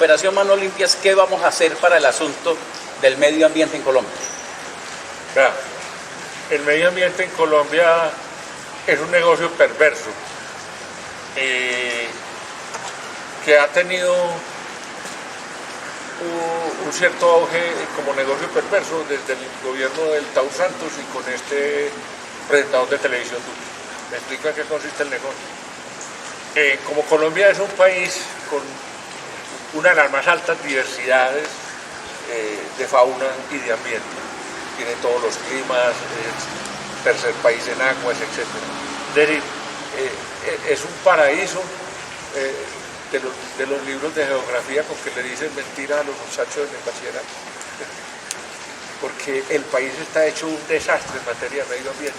Operación Manos Limpias, ¿qué vamos a hacer para el asunto del medio ambiente en Colombia? Vea, el medio ambiente en Colombia es un negocio perverso que ha tenido un cierto auge como negocio perverso desde el gobierno del Taur Santos y con este presentador de televisión Duque. ¿Me explica qué consiste el negocio? Como Colombia es un país con una de las más altas diversidades de fauna y de ambiente, tiene todos los climas, es tercer país en aguas, etc. Es decir, es un paraíso de los libros de geografía con que le dicen mentira a los muchachos en el bachillerato. Porque el país está hecho un desastre en materia de medio ambiente.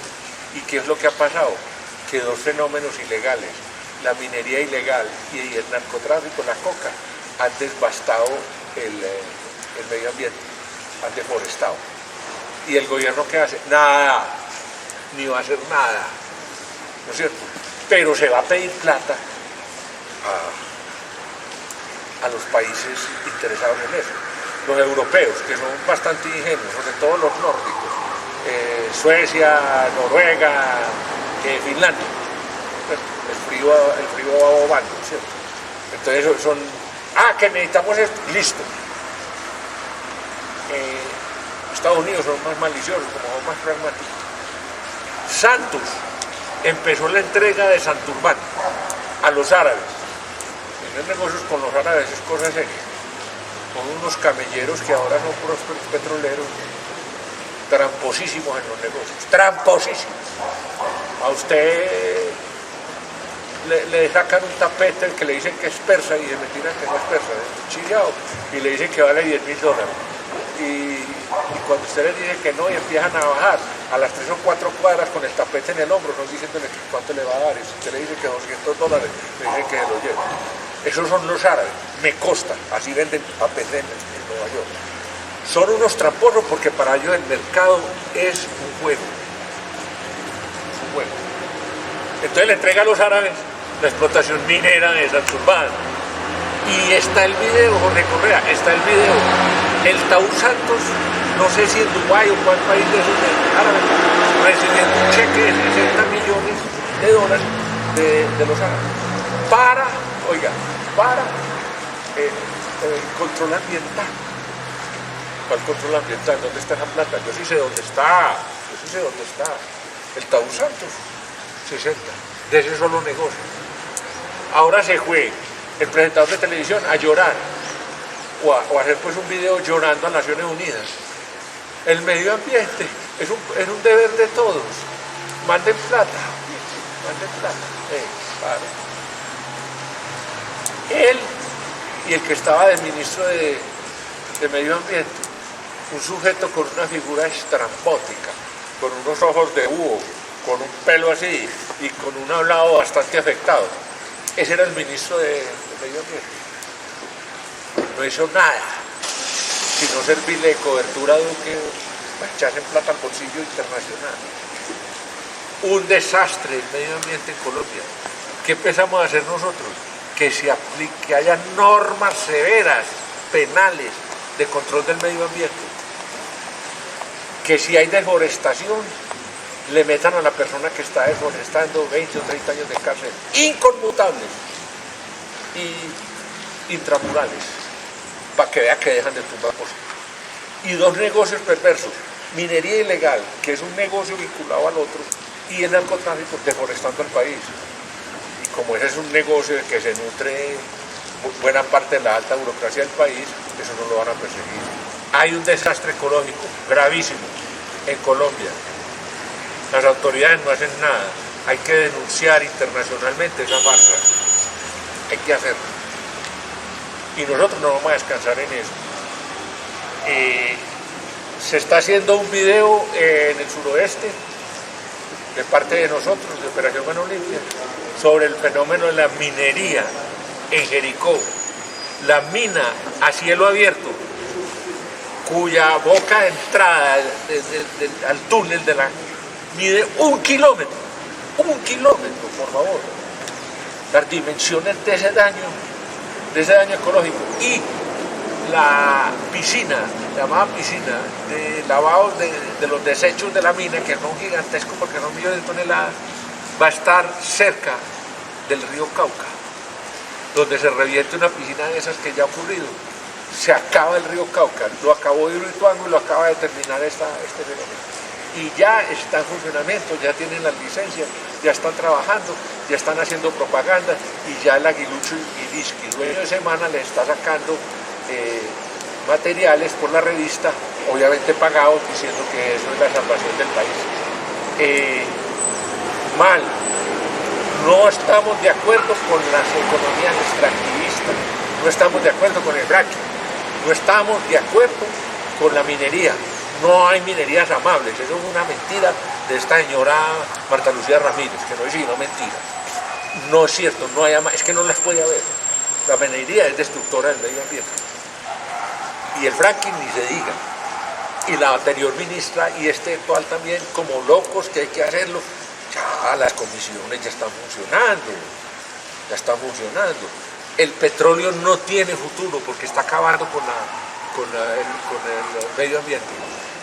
¿Y qué es lo que ha pasado? Que dos fenómenos ilegales, la minería ilegal y el narcotráfico, la coca, han devastado el medio ambiente, han deforestado. ¿Y el gobierno qué hace? Nada, ni va a hacer nada, ¿no es cierto? Pero se va a pedir plata a los países interesados en eso. Los europeos, que son bastante ingenuos, sobre todo los nórdicos, Suecia, Noruega, Finlandia. El frío va bobando, ¿cierto? Entonces son, que necesitamos esto, listo. Estados Unidos son más maliciosos, como son más pragmáticos. Santos empezó la entrega de Santurbán a los árabes. Tener negocios con los árabes es cosa seria. Son unos camelleros que ahora son prósperos petroleros, tramposísimos en los negocios, tramposísimos. A usted le sacan un tapete que le dicen que es persa y se mentira que no es persa, es chillado, y le dicen que vale $10.000. Y cuando usted les dice que no y empiezan a bajar a las 3 o 4 cuadras con el tapete en el hombro, no diciéndole cuánto le va a dar, y si usted le dice que $200, le dicen que se lo lleve. Esos son los árabes, me consta, así venden a en Nueva York. Son unos tramposos porque para ellos el mercado es un juego. Es un juego. Entonces le entrega a los árabes la explotación minera de Santurbán. Y está el video, Jorge Correa, está el video. El Taur Santos, no sé si en Dubái o cuál país de esos árabes, recibiendo un cheque de $60 millones de los árabes para control ambiental. ¿Cuál control ambiental? ¿Dónde está esa plata? Yo sí sé dónde está. El Taur Santos, 60, de ese solo negocio. Ahora se fue el presentador de televisión a llorar o a hacer pues un video llorando a Naciones Unidas. El medio ambiente es un deber de todos. Manden plata. Claro. Él y el que estaba de ministro de Medio Ambiente, un sujeto con una figura estrambótica, con unos ojos de búho, con un pelo así y con un hablado bastante afectado. Ese era el ministro de Medio Ambiente. No hizo nada, sino servirle de cobertura a Duque para echarse plata al bolsillo internacional. Un desastre el medio ambiente en Colombia. ¿Qué empezamos a hacer nosotros? Que haya normas severas, penales, de control del medio ambiente. Que si hay deforestación, le metan a la persona que está deforestando 20 o 30 años de cárcel, inconmutables y intramurales, para que vea que dejan de tumbar cosas. Y dos negocios perversos, minería ilegal, que es un negocio vinculado al otro, y el narcotráfico deforestando el país. Y como ese es un negocio de que se nutre buena parte de la alta burocracia del país, eso no lo van a perseguir. Hay un desastre ecológico gravísimo en Colombia. Las autoridades no hacen nada. Hay que denunciar internacionalmente esa farsa. Hay que hacerlo. Y nosotros no vamos a descansar en eso. Se está haciendo un video en el suroeste, de parte de nosotros, de Operación Manos Limpias, sobre el fenómeno de la minería en Jericó. La mina a cielo abierto, cuya boca de entrada al túnel mide 1 kilómetro. 1 kilómetro, por favor. Las dimensiones de ese daño de ese daño ecológico. Y la piscina, llamada piscina de lavado de los desechos de la mina, que son gigantescos porque son millones de toneladas, va a estar cerca del río Cauca, donde se revierte una piscina de esas que ya ha ocurrido. Se acaba el río Cauca, lo acabó Hidroituango y lo acaba de terminar este fenómeno. Y ya está en funcionamiento, ya tienen las licencias, ya están trabajando, ya están haciendo propaganda y ya el Aguilucho y Disqui, dueño de Semana, le está sacando materiales por la revista, obviamente pagados, diciendo que eso es la salvación del país. Mal. No estamos de acuerdo con las economías extractivistas, no estamos de acuerdo con el fracking, no estamos de acuerdo con la minería. No hay minerías amables, eso es una mentira de esta señora Marta Lucía Ramírez, que no es sino mentira. No es cierto, no hay es que no las puede haber. La minería es destructora del medio ambiente. Y el fracking ni se diga. Y la anterior ministra y este actual también, como locos que hay que hacerlo. Ya las comisiones ya están funcionando, El petróleo no tiene futuro porque está acabando con el medio ambiente,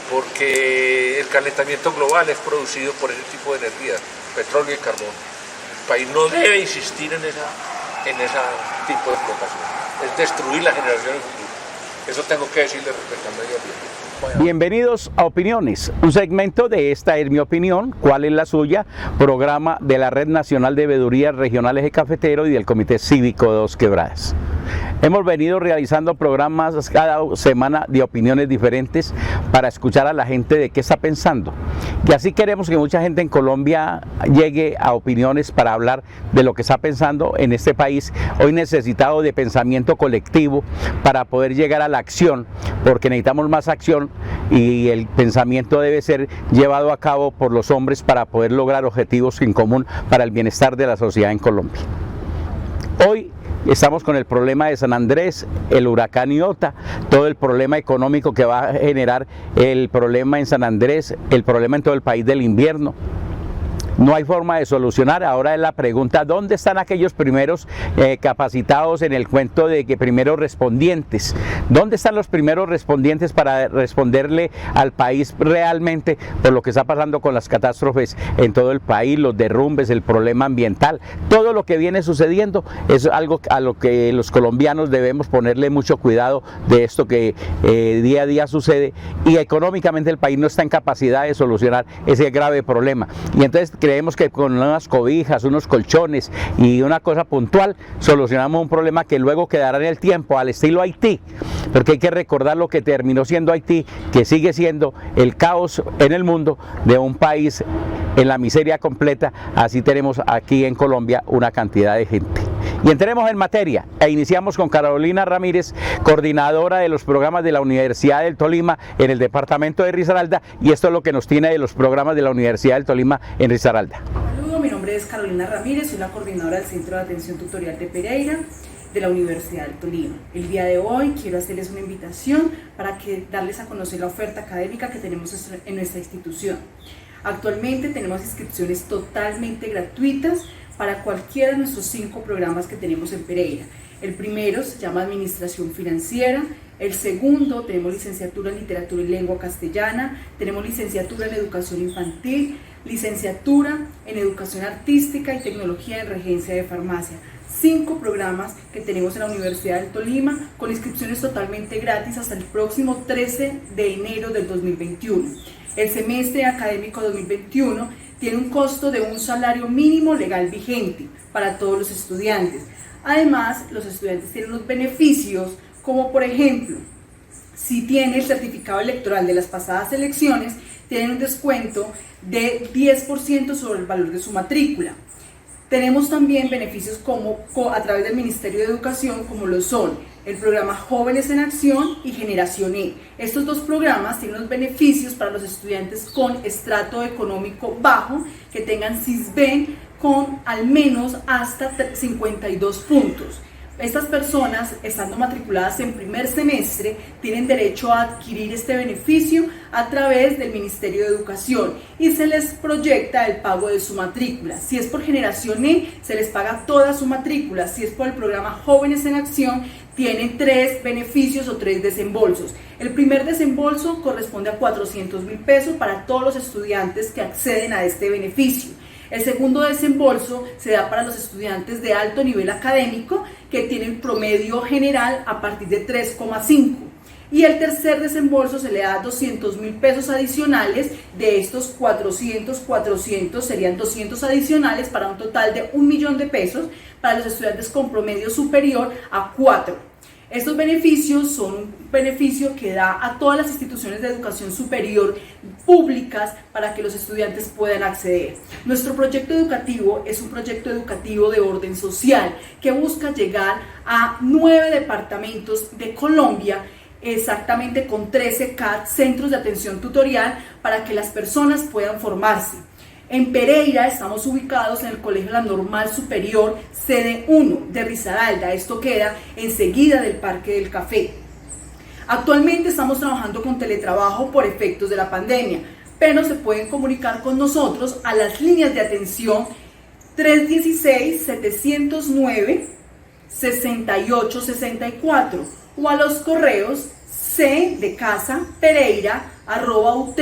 porque el calentamiento global es producido por ese tipo de energía, petróleo y carbón. El país no debe insistir en ese tipo de explotación, es destruir la generación del futuro. Eso tengo que decirle respecto al medio ambiente. Bienvenidos a Opiniones, un segmento de Esta es mi opinión, ¿cuál es la suya? Programa de la Red Nacional de Veedurías Regionales de Cafetero y del Comité Cívico de Dos Quebradas. Hemos venido realizando programas cada semana de opiniones diferentes para escuchar a la gente de qué está pensando. Y así queremos que mucha gente en Colombia llegue a opiniones para hablar de lo que está pensando en este país, hoy necesitado de pensamiento colectivo para poder llegar a la acción, porque necesitamos más acción y el pensamiento debe ser llevado a cabo por los hombres para poder lograr objetivos en común para el bienestar de la sociedad en Colombia. Hoy estamos con el problema de San Andrés, el huracán Iota, todo el problema económico que va a generar el problema en San Andrés, el problema en todo el país del invierno. No hay forma de solucionar. Ahora es la pregunta, ¿dónde están aquellos primeros capacitados en el cuento de que primeros respondientes? ¿Dónde están los primeros respondientes para responderle al país realmente por lo que está pasando con las catástrofes en todo el país, los derrumbes, el problema ambiental? Todo lo que viene sucediendo es algo a lo que los colombianos debemos ponerle mucho cuidado de esto que día a día sucede, y económicamente el país no está en capacidad de solucionar ese grave problema. Y entonces creemos que con unas cobijas, unos colchones y una cosa puntual solucionamos un problema que luego quedará en el tiempo, al estilo Haití, porque hay que recordar lo que terminó siendo Haití, que sigue siendo el caos en el mundo de un país en la miseria completa. Así tenemos aquí en Colombia una cantidad de gente. Y entremos en materia e iniciamos con Carolina Ramírez, coordinadora de los programas de la Universidad del Tolima en el departamento de Risaralda, y esto es lo que nos tiene de los programas de la Universidad del Tolima en Risaralda. Saludos, mi nombre es Carolina Ramírez, soy la coordinadora del Centro de Atención Tutorial de Pereira de la Universidad del Tolima. El día de hoy quiero hacerles una invitación para darles a conocer la oferta académica que tenemos en nuestra institución. Actualmente tenemos inscripciones totalmente gratuitas para cualquiera de nuestros 5 programas que tenemos en Pereira. El primero se llama Administración Financiera, el segundo tenemos licenciatura en Literatura y Lengua Castellana, tenemos licenciatura en Educación Infantil, licenciatura en Educación Artística y Tecnología en Regencia de Farmacia. 5 programas que tenemos en la Universidad del Tolima con inscripciones totalmente gratis hasta el próximo 13 de enero del 2021. El semestre académico 2021 tiene un costo de un salario mínimo legal vigente para todos los estudiantes. Además, los estudiantes tienen unos beneficios como, por ejemplo, si tiene el certificado electoral de las pasadas elecciones, tienen un descuento de 10% sobre el valor de su matrícula. Tenemos también beneficios a través del Ministerio de Educación, como lo son el programa Jóvenes en Acción y Generación E. Estos 2 programas tienen unos beneficios para los estudiantes con estrato económico bajo, que tengan SISBEN con al menos hasta 52 puntos. Estas personas, estando matriculadas en primer semestre, tienen derecho a adquirir este beneficio a través del Ministerio de Educación y se les proyecta el pago de su matrícula. Si es por generación E, se les paga toda su matrícula. Si es por el programa Jóvenes en Acción, tienen 3 beneficios o 3 desembolsos. El primer desembolso corresponde a 400.000 pesos para todos los estudiantes que acceden a este beneficio. El segundo desembolso se da para los estudiantes de alto nivel académico que tienen promedio general a partir de 3,5. Y el tercer desembolso se le da 200.000 pesos adicionales. De estos 400 serían 200 adicionales para un total de 1 millón de pesos para los estudiantes con promedio superior a 4. Estos beneficios son un beneficio que da a todas las instituciones de educación superior públicas para que los estudiantes puedan acceder. Nuestro proyecto educativo es un proyecto educativo de orden social que busca llegar a 9 departamentos de Colombia, exactamente con 13 CAT, centros de atención tutorial, para que las personas puedan formarse. En Pereira estamos ubicados en el Colegio La Normal Superior, sede 1 de Risaralda. Esto queda enseguida del Parque del Café. Actualmente estamos trabajando con teletrabajo por efectos de la pandemia, pero se pueden comunicar con nosotros a las líneas de atención 316-709-6864 o a los correos c de casa pereira@ut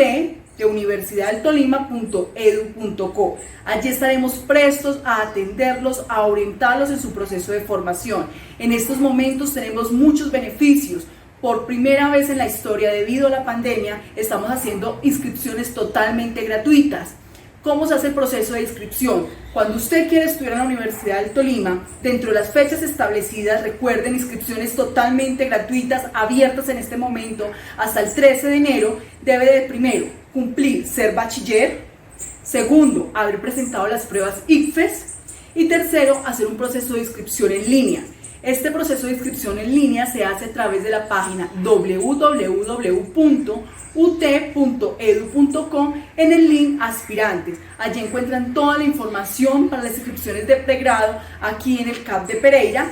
de universidaddeltolima.edu.co. Allí estaremos prestos a atenderlos, a orientarlos en su proceso de formación. En estos momentos tenemos muchos beneficios. Por primera vez en la historia, debido a la pandemia, estamos haciendo inscripciones totalmente gratuitas. ¿Cómo se hace el proceso de inscripción? Cuando usted quiere estudiar en la Universidad del Tolima, dentro de las fechas establecidas, recuerden, inscripciones totalmente gratuitas, abiertas en este momento hasta el 13 de enero, debe de primero cumplir ser bachiller, segundo, haber presentado las pruebas ICFES y tercero, hacer un proceso de inscripción en línea. Este proceso de inscripción en línea se hace a través de la página www.ut.edu.co en el link Aspirantes. Allí encuentran toda la información para las inscripciones de pregrado aquí en el CAP de Pereira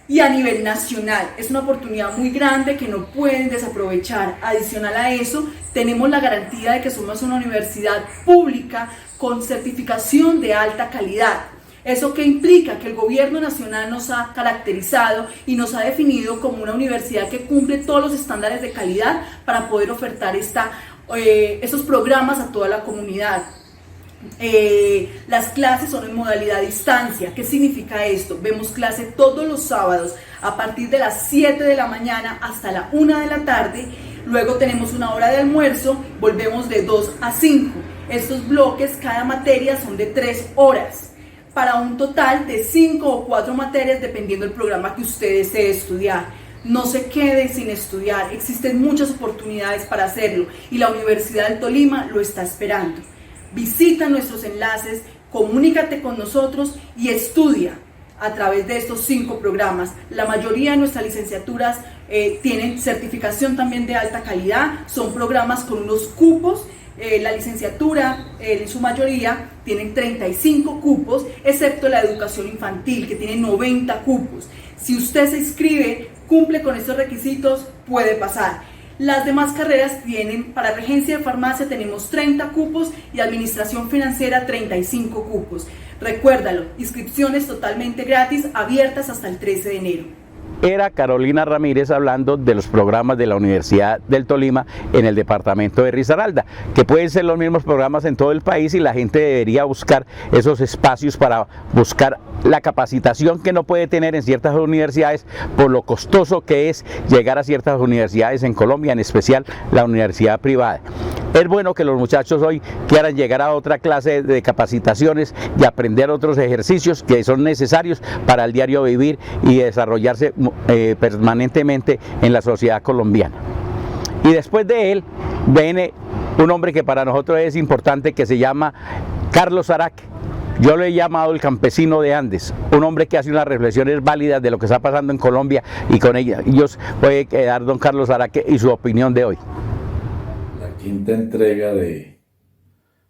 y a nivel nacional. Es una oportunidad muy grande que no pueden desaprovechar. Adicional a eso, tenemos la garantía de que somos una universidad pública con certificación de alta calidad. ¿Eso qué implica? Que el gobierno nacional nos ha caracterizado y nos ha definido como una universidad que cumple todos los estándares de calidad para poder ofertar estos programas a toda la comunidad. Las clases son en modalidad distancia. ¿Qué significa esto? Vemos clase todos los sábados a partir de las 7 de la mañana hasta la 1 de la tarde. Luego tenemos una hora de almuerzo, volvemos de 2 a 5. Estos bloques, cada materia son de 3 horas. Para un total de 5 o 4 materias dependiendo del programa que usted desee estudiar. No se quede sin estudiar, existen muchas oportunidades para hacerlo y la Universidad del Tolima lo está esperando. Visita nuestros enlaces, comunícate con nosotros y estudia a través de estos 5 programas. La mayoría de nuestras licenciaturas tienen certificación también de alta calidad, son programas con unos cupos. La licenciatura en su mayoría tienen 35 cupos, excepto la educación infantil que tiene 90 cupos. Si usted se inscribe, cumple con estos requisitos, puede pasar. Las demás carreras tienen, para regencia de farmacia tenemos 30 cupos y administración financiera 35 cupos. Recuérdalo, inscripciones totalmente gratis, abiertas hasta el 13 de enero. Era Carolina Ramírez hablando de los programas de la Universidad del Tolima en el departamento de Risaralda, que pueden ser los mismos programas en todo el país y la gente debería buscar esos espacios para buscar la capacitación que no puede tener en ciertas universidades por lo costoso que es llegar a ciertas universidades en Colombia, en especial la universidad privada. Es bueno que los muchachos hoy quieran llegar a otra clase de capacitaciones y aprender otros ejercicios que son necesarios para el diario vivir y desarrollarse permanentemente en la sociedad colombiana. Y después de él viene un hombre que para nosotros es importante, que se llama Carlos Araque. Yo lo he llamado el campesino de Andes, un hombre que hace unas reflexiones válidas de lo que está pasando en Colombia y con ellos puede quedar don Carlos Araque y su opinión de hoy. La quinta entrega de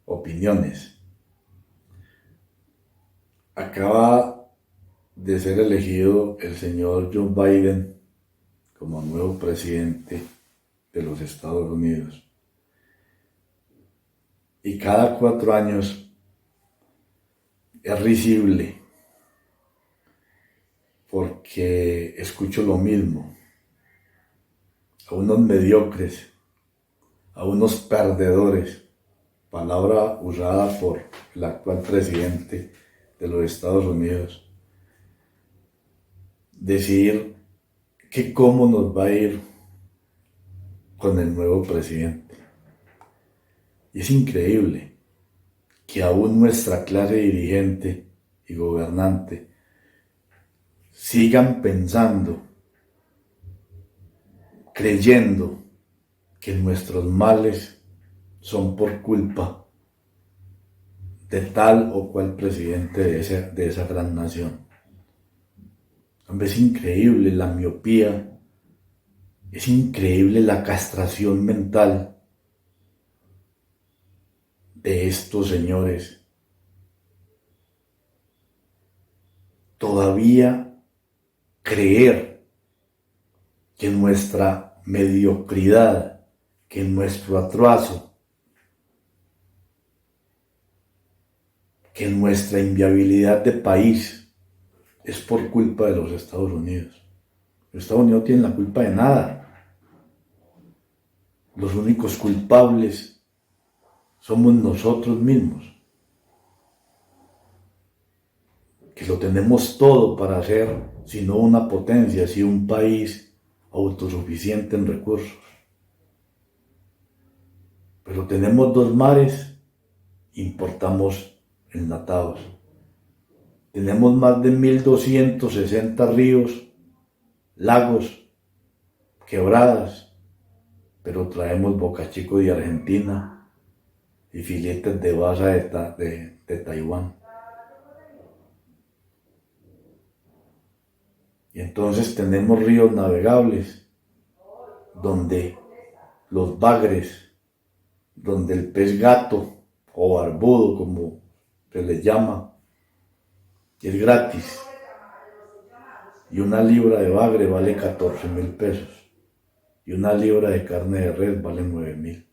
opiniones. Acaba de ser elegido el señor Joe Biden como nuevo presidente de los Estados Unidos. Y cada 4 años es risible porque escucho lo mismo, a unos mediocres, a unos perdedores, palabra usada por el actual presidente de los Estados Unidos, decir que cómo nos va a ir con el nuevo presidente. Y es increíble que aún nuestra clase dirigente y gobernante sigan pensando, creyendo que nuestros males son por culpa de tal o cual presidente de esa gran nación. Es increíble la miopía, es increíble la castración mental de estos señores. Todavía creer que nuestra mediocridad, que nuestro atraso, que nuestra inviabilidad de país es por culpa de los Estados Unidos. Los Estados Unidos no tienen la culpa de nada. Los únicos culpables somos nosotros mismos, que lo tenemos todo para ser, si no una potencia, si un país autosuficiente en recursos. Pero tenemos 2 mares, importamos enlatados. Tenemos más de 1260 ríos, lagos, quebradas, pero traemos bocachico de Argentina y filetes de basa de Taiwán. Y entonces tenemos ríos navegables, donde los bagres, donde el pez gato o barbudo, como se le llama, es gratis. Y una libra de bagre vale 14,000 pesos. Y una libra de carne de res vale 9,000.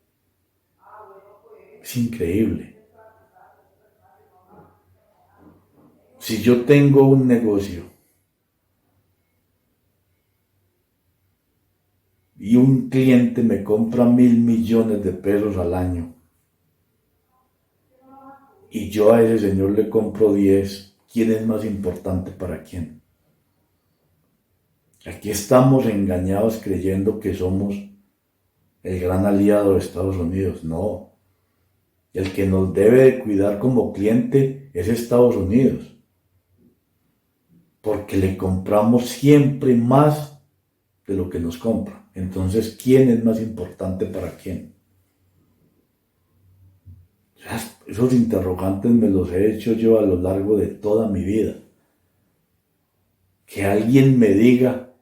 Es increíble. Si yo tengo un negocio y un cliente me compra 1,000 millones de pesos al año y yo a ese señor le compro 10, ¿quién es más importante para quién? Aquí estamos engañados creyendo que somos el gran aliado de Estados Unidos. No, el que nos debe de cuidar como cliente es Estados Unidos, porque le compramos siempre más de lo que nos compra. Entonces, ¿quién es más importante para quién? Esos interrogantes me los he hecho yo a lo largo de toda mi vida. Que alguien me diga,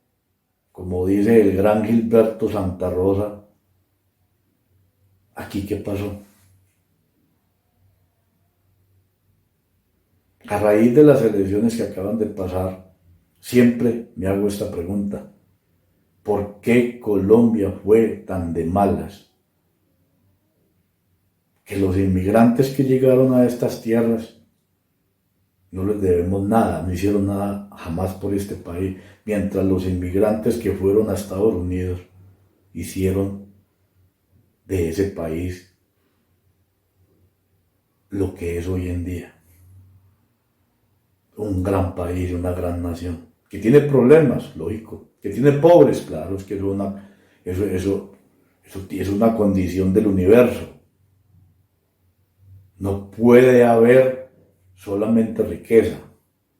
como dice el gran Gilberto Santa Rosa, ¿aquí qué pasó? A raíz de las elecciones que acaban de pasar, siempre me hago esta pregunta: ¿por qué Colombia fue tan de malas? Que los inmigrantes que llegaron a estas tierras no les debemos nada, no hicieron nada jamás por este país, mientras los inmigrantes que fueron a Estados Unidos hicieron de ese país lo que es hoy en día. Un gran país, una gran nación, que tiene problemas, lógico, que tiene pobres, claro, es que eso es una condición del universo. No puede haber solamente riqueza,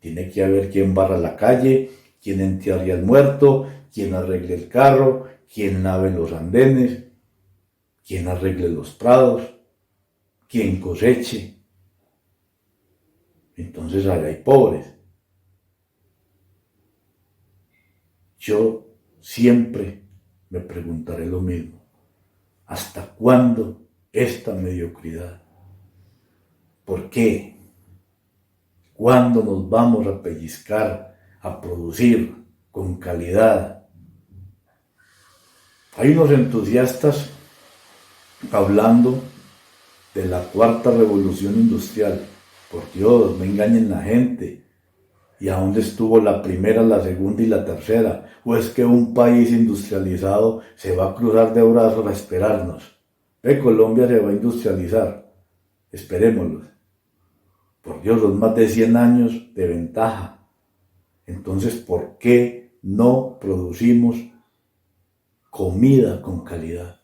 tiene que haber quien barra la calle, quien entierre al muerto, quien arregle el carro, quien lave los andenes, quien arregle los prados, quien coseche. Entonces ahí hay pobres. Yo siempre me preguntaré lo mismo: ¿hasta cuándo esta mediocridad? ¿Por qué? ¿Cuándo nos vamos a pellizcar a producir con calidad. Hay unos entusiastas hablando de la cuarta revolución industrial. Por Dios, no engañen la gente. ¿Y a dónde estuvo la primera, la segunda y la tercera? ¿O es que un país industrializado se va a cruzar de brazos a esperarnos? Colombia se va a industrializar. Esperémoslo. Por Dios, son más de 100 años de ventaja. Entonces, ¿por qué no producimos comida con calidad?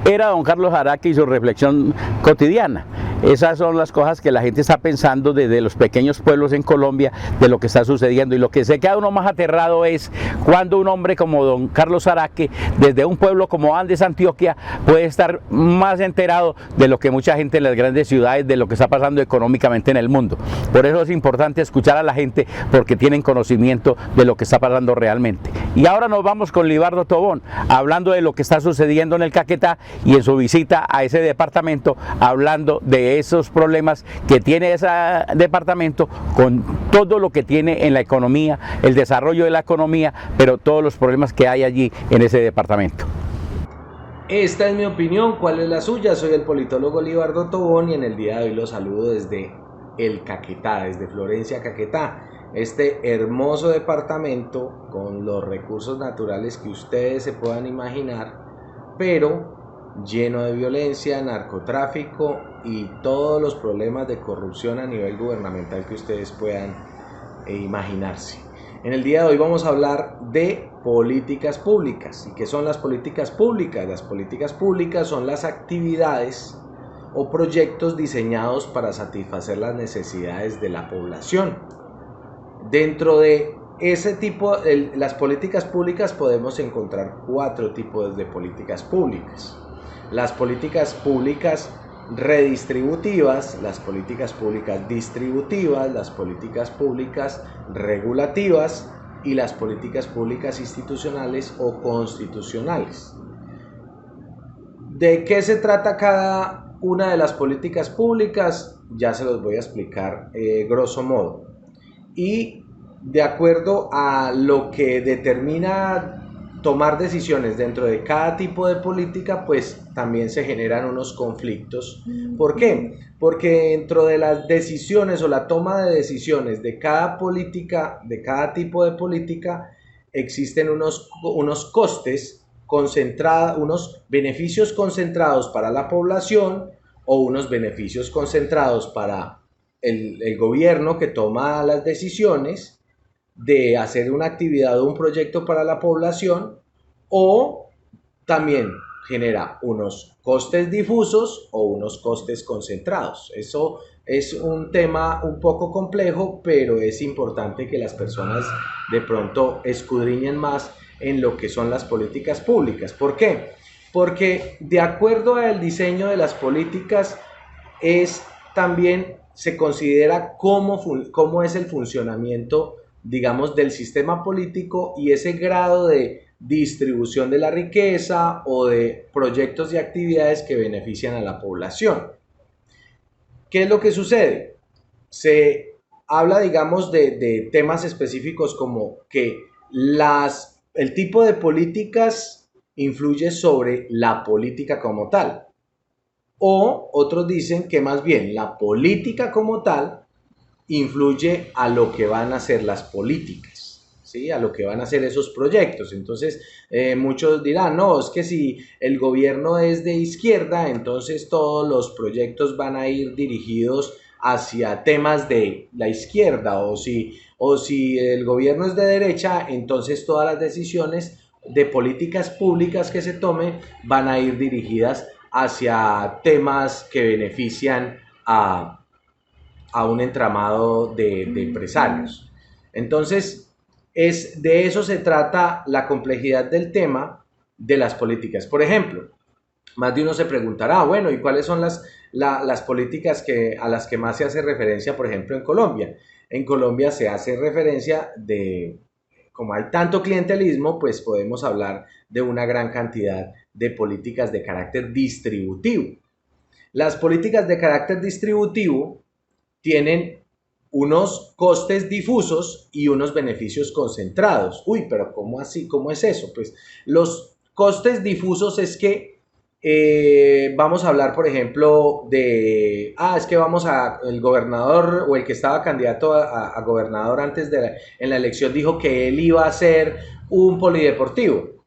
Era don Carlos Araque y su reflexión cotidiana. Esas son las cosas que la gente está pensando desde los pequeños pueblos en Colombia, de lo que está sucediendo. Y lo que se queda uno más aterrado es cuando un hombre como don Carlos Araque, desde un pueblo como Andes, Antioquia, puede estar más enterado de lo que mucha gente en las grandes ciudades, de lo que está pasando económicamente en el mundo. Por eso es importante escuchar a la gente, porque tienen conocimiento de lo que está pasando realmente. Y ahora nos vamos con Libardo Tobón, hablando de lo que está sucediendo en el Caquetá y en su visita a ese departamento, hablando de esos problemas que tiene ese departamento con todo lo que tiene en la economía, el desarrollo de la economía, pero todos los problemas que hay allí en ese departamento. Esta es mi opinión, ¿cuál es la suya? Soy el politólogo Libardo Tobón y en el día de hoy los saludo desde el Caquetá, desde Florencia, Caquetá. Este hermoso departamento con los recursos naturales que ustedes se puedan imaginar, pero lleno de violencia, narcotráfico y todos los problemas de corrupción a nivel gubernamental que ustedes puedan imaginarse. En el día de hoy vamos a hablar de políticas públicas. ¿Y qué son las políticas públicas? Las políticas públicas son las actividades o proyectos diseñados para satisfacer las necesidades de la población. Dentro de ese tipo, las políticas públicas podemos encontrar 4 tipos de políticas públicas. Las políticas públicas redistributivas, las políticas públicas distributivas, las políticas públicas regulativas y las políticas públicas institucionales o constitucionales. ¿De qué se trata cada una de las políticas públicas? Ya se los voy a explicar grosso modo. Y de acuerdo a lo que determina tomar decisiones dentro de cada tipo de política, pues también se generan unos conflictos. ¿Por qué? Porque dentro de las decisiones o la toma de decisiones de cada política, de cada tipo de política, existen unos costes concentrados, unos beneficios concentrados para la población o unos beneficios concentrados para el gobierno que toma las decisiones de hacer una actividad o un proyecto para la población, o también genera unos costes difusos o unos costes concentrados. Eso es un tema un poco complejo, pero es importante que las personas de pronto escudriñen más en lo que son las políticas públicas. ¿Por qué? Porque de acuerdo al diseño de las políticas también se considera cómo es el funcionamiento, digamos, del sistema político y ese grado de distribución de la riqueza o de proyectos y actividades que benefician a la población. ¿Qué es lo que sucede? Se habla, digamos, de temas específicos como que el tipo de políticas influye sobre la política como tal. O otros dicen que más bien la política como tal influye a lo que van a ser las políticas, ¿sí? A lo que van a ser esos proyectos. Entonces muchos dirán, no, es que si el gobierno es de izquierda, entonces todos los proyectos van a ir dirigidos hacia temas de la izquierda, o si el gobierno es de derecha, entonces todas las decisiones de políticas públicas que se tomen van a ir dirigidas hacia temas que benefician a un entramado de empresarios. Entonces, de eso se trata la complejidad del tema de las políticas. Por ejemplo, más de uno se preguntará, bueno, ¿y cuáles son las políticas a las que más se hace referencia, por ejemplo, en Colombia? En Colombia se hace referencia como hay tanto clientelismo, pues podemos hablar de una gran cantidad de políticas de carácter distributivo. Las políticas de carácter distributivo tienen unos costes difusos y unos beneficios concentrados. Uy, pero ¿cómo así? ¿Cómo es eso? Pues los costes difusos es que vamos a hablar, por ejemplo, de, es que el gobernador o el que estaba candidato a gobernador antes en la elección dijo que él iba a hacer un polideportivo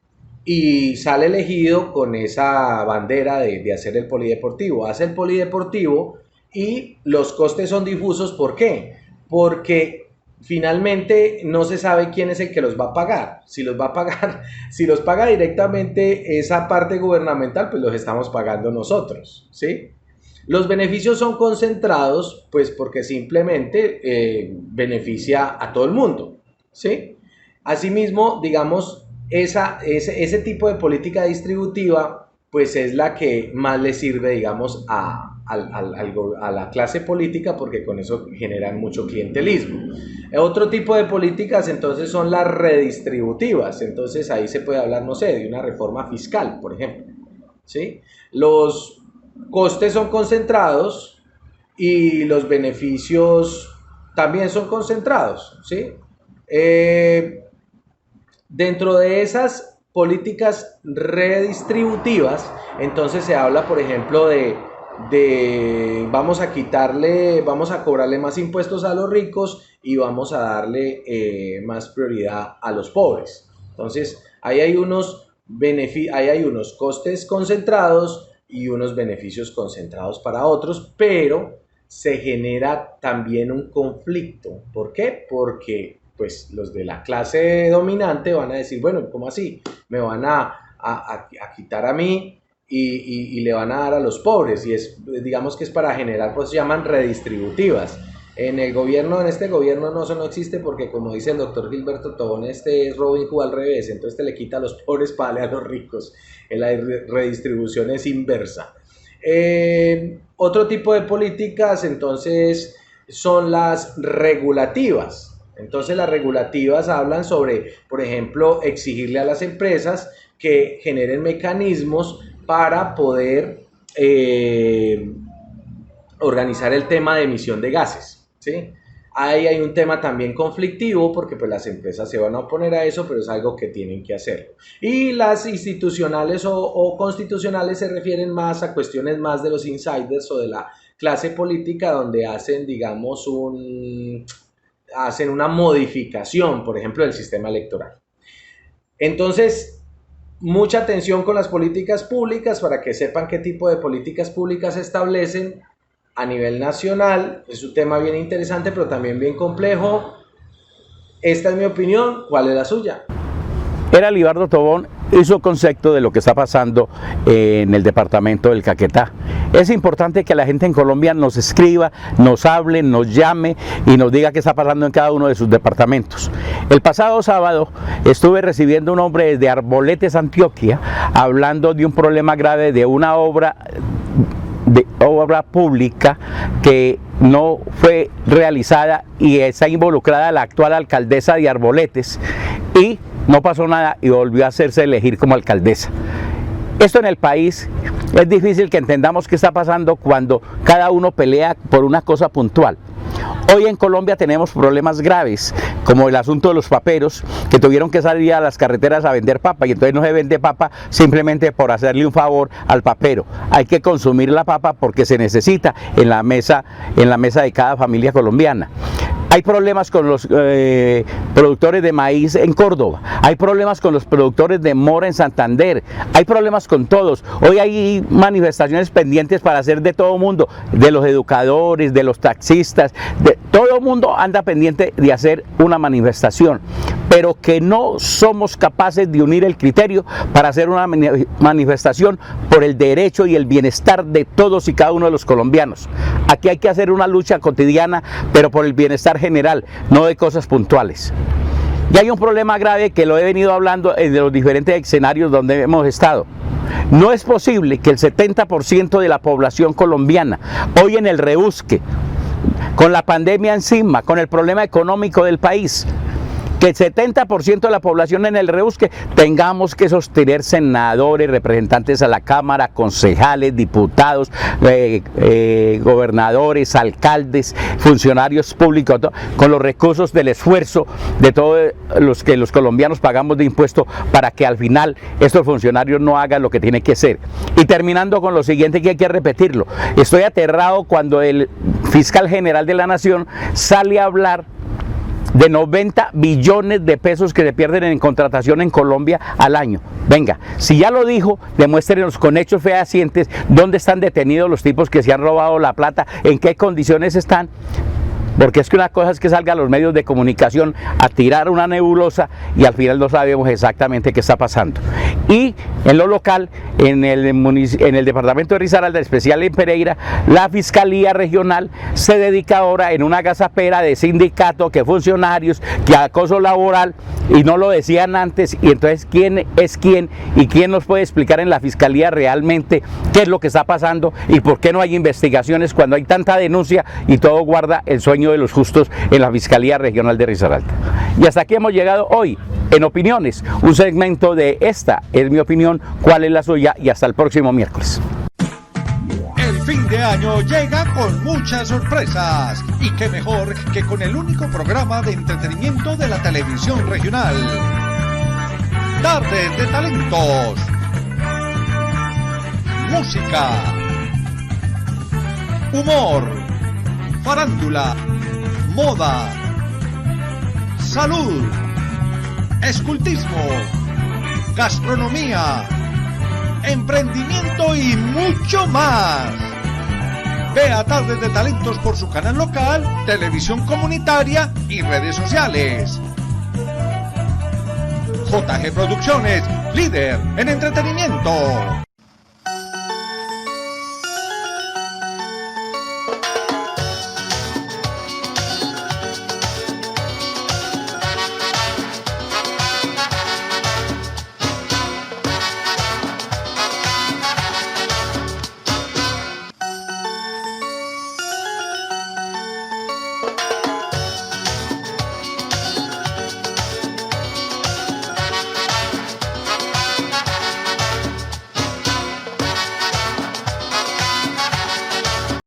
y sale elegido con esa bandera de hacer el polideportivo. Hace el polideportivo y los costes son difusos. ¿Por qué? Porque finalmente no se sabe quién es el que los va a pagar. Si los paga directamente esa parte gubernamental, pues los estamos pagando nosotros, ¿sí? Los beneficios son concentrados, pues porque simplemente beneficia a todo el mundo, ¿sí? Asimismo, digamos, ese tipo de política distributiva, pues es la que más le sirve, digamos, a la clase política, porque con eso generan mucho clientelismo. Otro tipo de políticas entonces son las redistributivas. Entonces ahí se puede hablar, no sé, de una reforma fiscal, por ejemplo, ¿sí? Los costes son concentrados y los beneficios también son concentrados, ¿sí? Dentro de esas políticas redistributivas, entonces se habla, por ejemplo, de vamos a cobrarle más impuestos a los ricos y vamos a darle más prioridad a los pobres. Entonces, ahí hay unos costes concentrados y unos beneficios concentrados para otros, pero se genera también un conflicto. ¿Por qué? Porque pues los de la clase dominante van a decir, bueno, ¿cómo así? Me van a quitar a mí y le van a dar a los pobres, y digamos que es para generar, pues se llaman redistributivas. En este gobierno no existe, porque como dice el doctor Gilberto Tobón, es Robin Hood al revés, entonces le quita a los pobres para darle a los ricos. La redistribución es inversa. Otro tipo de políticas entonces son las regulativas. Entonces las regulativas hablan sobre, por ejemplo, exigirle a las empresas que generen mecanismos para poder organizar el tema de emisión de gases, ¿sí? Ahí hay un tema también conflictivo, porque pues las empresas se van a oponer a eso, pero es algo que tienen que hacerlo. Y las institucionales o constitucionales se refieren más a cuestiones más de los insiders o de la clase política, donde hacen, digamos, una modificación, por ejemplo, del sistema electoral. Entonces, mucha atención con las políticas públicas para que sepan qué tipo de políticas públicas se establecen a nivel nacional. Es un tema bien interesante, pero también bien complejo. Esta es mi opinión. ¿Cuál es la suya? Era Libardo Tobón hizo concepto de lo que está pasando en el departamento del Caquetá. Es importante que la gente en Colombia nos escriba, nos hable, nos llame y nos diga qué está pasando en cada uno de sus departamentos. El pasado sábado estuve recibiendo un hombre desde Arboletes, Antioquia, hablando de un problema grave de una obra pública que no fue realizada y está involucrada la actual alcaldesa de Arboletes, y no pasó nada y volvió a hacerse elegir como alcaldesa. Esto en el país es difícil que entendamos qué está pasando cuando cada uno pelea por una cosa puntual. Hoy en Colombia tenemos problemas graves, como el asunto de los paperos, que tuvieron que salir a las carreteras a vender papa, y entonces no se vende papa simplemente por hacerle un favor al papero. Hay que consumir la papa porque se necesita en la mesa de cada familia colombiana. Hay problemas con los productores de maíz en Córdoba, hay problemas con los productores de mora en Santander, hay problemas con todos. Hoy hay manifestaciones pendientes para hacer de todo mundo, de los educadores, de los taxistas, de todo el mundo anda pendiente de hacer una manifestación, pero que no somos capaces de unir el criterio para hacer una manifestación por el derecho y el bienestar de todos y cada uno de los colombianos. Aquí hay que hacer una lucha cotidiana, pero por el bienestar general, no de cosas puntuales. Y hay un problema grave que lo he venido hablando en los diferentes escenarios donde hemos estado. No es posible que el 70% de la población colombiana, hoy en el rebusque, con la pandemia encima, con el problema económico del país, que el 70% de la población en el rebusque tengamos que sostener senadores, representantes a la Cámara, concejales, diputados, gobernadores, alcaldes, funcionarios públicos, con los recursos del esfuerzo de todos los que los colombianos pagamos de impuestos para que al final estos funcionarios no hagan lo que tienen que hacer. Y terminando con lo siguiente, que hay que repetirlo, estoy aterrado cuando el fiscal general de la Nación sale a hablar de 90 billones de pesos que se pierden en contratación en Colombia al año. Venga, si ya lo dijo, demuéstrenos con hechos fehacientes dónde están detenidos los tipos que se han robado la plata, en qué condiciones están. Porque es que una cosa es que salga a los medios de comunicación a tirar una nebulosa y al final no sabemos exactamente qué está pasando. Y en lo local, en el departamento de Risaralda, especial en Pereira, la Fiscalía Regional se dedica ahora en una agazapera de sindicato, que funcionarios, que acoso laboral, y no lo decían antes. Y entonces, ¿quién es quién? ¿Y quién nos puede explicar en la Fiscalía realmente qué es lo que está pasando y por qué no hay investigaciones cuando hay tanta denuncia y todo guarda el sueño de los justos en la Fiscalía Regional de Risaralda? Y hasta aquí hemos llegado hoy en Opiniones, un segmento de Esta es mi opinión, ¿cuál es la suya? Y hasta el próximo miércoles. El fin de año llega con muchas sorpresas, y qué mejor que con el único programa de entretenimiento de la televisión regional. Tardes de Talentos, música, humor, farándula, moda, salud, escultismo, gastronomía, emprendimiento y mucho más. Vea Tardes de Talentos por su canal local, televisión comunitaria y redes sociales. JG Producciones, líder en entretenimiento.